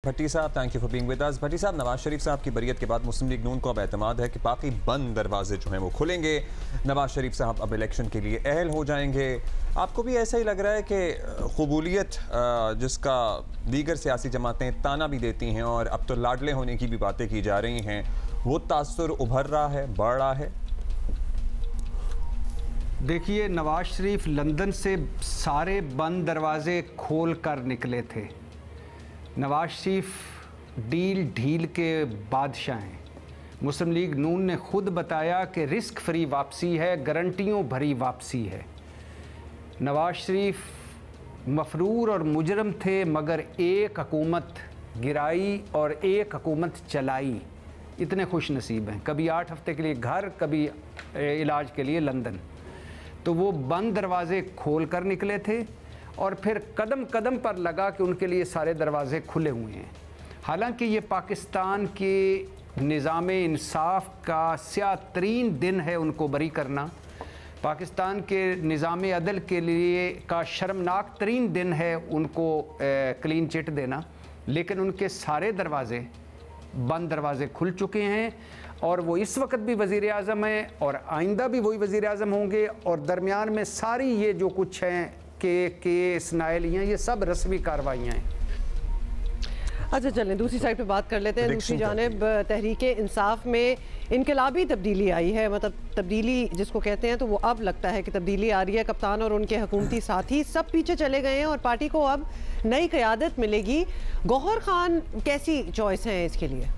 Bhatti sahab, thank you for being with us. Bhatti sahab, Nawaz शरीफ साहब की बरियत के बाद मुस्लिम लीग नून को अब एतमाद है कि बाकी बंद दरवाजे जो हैं वो खुलेंगे, नवाज शरीफ साहब अब इलेक्शन के लिए अहल हो जाएंगे। आपको भी ऐसा ही लग रहा है कि कबूलियत जिसका दीगर सियासी जमातें ताना भी देती हैं और अब तो लाडले होने की भी बातें की जा रही हैं, वो तासुर उभर रहा है, बढ़ रहा है? देखिए, नवाज शरीफ लंदन से सारे बंद दरवाजे खोल कर निकले थे। नवाज शरीफ डील ढील के बादशाह हैं। मुस्लिम लीग नून ने खुद बताया कि रिस्क फ्री वापसी है, गारंटियों भरी वापसी है। नवाज शरीफ मफरूर और मुजरम थे, मगर एक हुकूमत गिराई और एक हुकूमत चलाई, इतने खुश नसीब हैं। कभी 8 हफ्ते के लिए घर, कभी इलाज के लिए लंदन। तो वो बंद दरवाजे खोल कर निकले थे और फिर कदम कदम पर लगा कि उनके लिए सारे दरवाजे खुले हुए हैं। हालांकि ये पाकिस्तान के निज़ाम इंसाफ का स्याह तरीन दिन है उनको बरी करना, पाकिस्तान के निज़ाम अदल के लिए का शर्मनाक तरीन दिन है उनको क्लीन चिट देना, लेकिन उनके सारे दरवाजे बंद दरवाजे खुल चुके हैं और वो इस वक्त भी वज़ीर आज़म हैं और आइंदा भी वही वज़ीर आज़म होंगे। और दरमियान में सारी ये जो कुछ हैं केस नायलियाँ, ये सब रस्मी कार्रवाइयाँ हैं। अच्छा, चलें दूसरी साइड पे बात कर लेते हैं। दूसरी जानिब तहरीक इंसाफ में इनकलाबी तब्दीली आई है, मतलब तब्दीली जिसको कहते हैं, तो वो अब लगता है कि तब्दीली आ रही है। कप्तान और उनके हुकूमती साथी सब पीछे चले गए हैं और पार्टी को अब नई क़यादत मिलेगी। गौहर खान कैसी चॉइस है इसके लिए?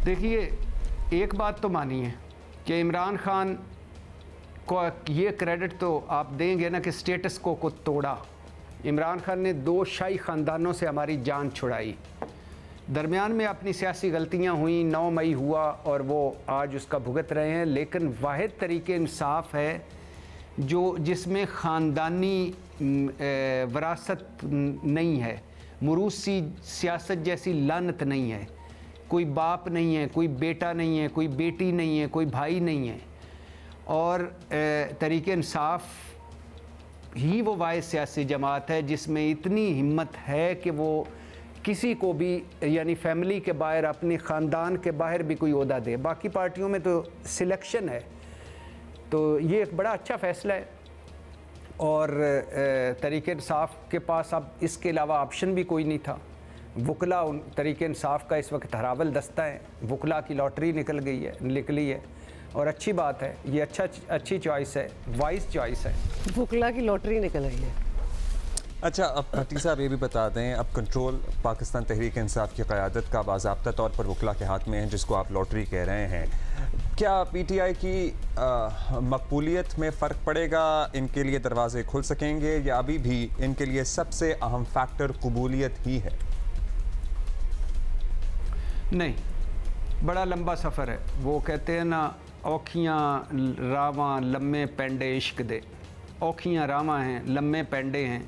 देखिए, एक बात तो मानिए कि इमरान खान को ये क्रेडिट तो आप देंगे ना कि स्टेटस को तोड़ा। इमरान खान ने 2 शाही ख़ानदानों से हमारी जान छुड़ाई। दरमियान में अपनी सियासी गलतियां हुई, 9 मई हुआ और वो आज उसका भुगत रहे हैं। लेकिन वाहिद तरीके इंसाफ है जो जिसमें ख़ानदानी वरासत नहीं है, मुरूसी सियासत जैसी लानत नहीं है, कोई बाप नहीं है, कोई बेटा नहीं है, कोई बेटी नहीं है, कोई भाई नहीं है। और तरीके इंसाफ ही वो वाहिद सियासी जमात है जिसमें इतनी हिम्मत है कि वो किसी को भी, यानी फैमिली के बाहर, अपने ख़ानदान के बाहर भी कोई ओहदा दे। बाकी पार्टियों में तो सिलेक्शन है, तो ये एक बड़ा अच्छा फ़ैसला है। और तरीके इंसाफ के पास अब इसके अलावा ऑप्शन भी कोई नहीं था। वकला तरीके इंसाफ का इस वक्त हरावल दस्ता है, वकला की लॉटरी निकली है और अच्छी बात है, ये अच्छी चॉइस है, वाइज चॉइस है। वकला की लॉटरी निकल आई है। अच्छा, अब भट्टी साहब ये भी बता दें, अब कंट्रोल पाकिस्तान तहरीक इंसाफ की क़यादत का बाज़ाब्ता तौर पर वकला के हाथ में है, जिसको आप लॉटरी कह रहे हैं। क्या PTI की मकबूलियत में फ़र्क पड़ेगा? इनके लिए दरवाजे खुल सकेंगे या अभी भी इनके लिए सबसे अहम फैक्टर कबूलियत ही है? नहीं, बड़ा लंबा सफ़र है। वो कहते हैं ना, औखियाँ रावां लम्मे पेंडे इश्क दे। औखियाँ रावां हैं, लम्मे पेंडे हैं।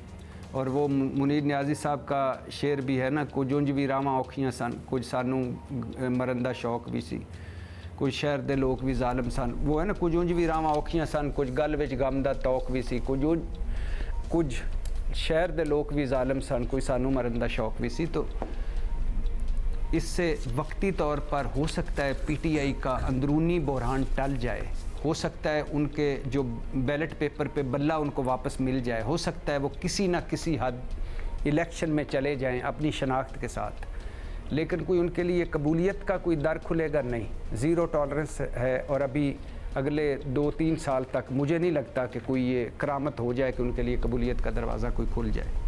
और वो मुनीर नियाज़ी साहब का शेर भी है ना, कुछ उंज भी रावां औखियाँ सन, कुछ सानू मरंदा शौक भी सी, कुछ शहर दे लोग भी जालिम सन। वो है ना, कुछ उंज भी रावां औखियाँ सन, कुछ गल विच गम दा तौक भी सी, कुछ शहर दे लोग भी जालिम सन, कोई सानू मरंदा शौक भी सी। तो इससे वक्ती तौर पर हो सकता है PTI का अंदरूनी बहरान टल जाए, हो सकता है उनके जो बैलेट पेपर पे बल्ला उनको वापस मिल जाए, हो सकता है वो किसी ना किसी हद इलेक्शन में चले जाएं अपनी शनाख्त के साथ। लेकिन कोई उनके लिए कबूलियत का कोई दर खुलेगा नहीं, ज़ीरो टॉलरेंस है। और अभी अगले 2-3 साल तक मुझे नहीं लगता कि कोई ये करामत हो जाए कि उनके लिए कबूलियत का दरवाज़ा कोई खुल जाए।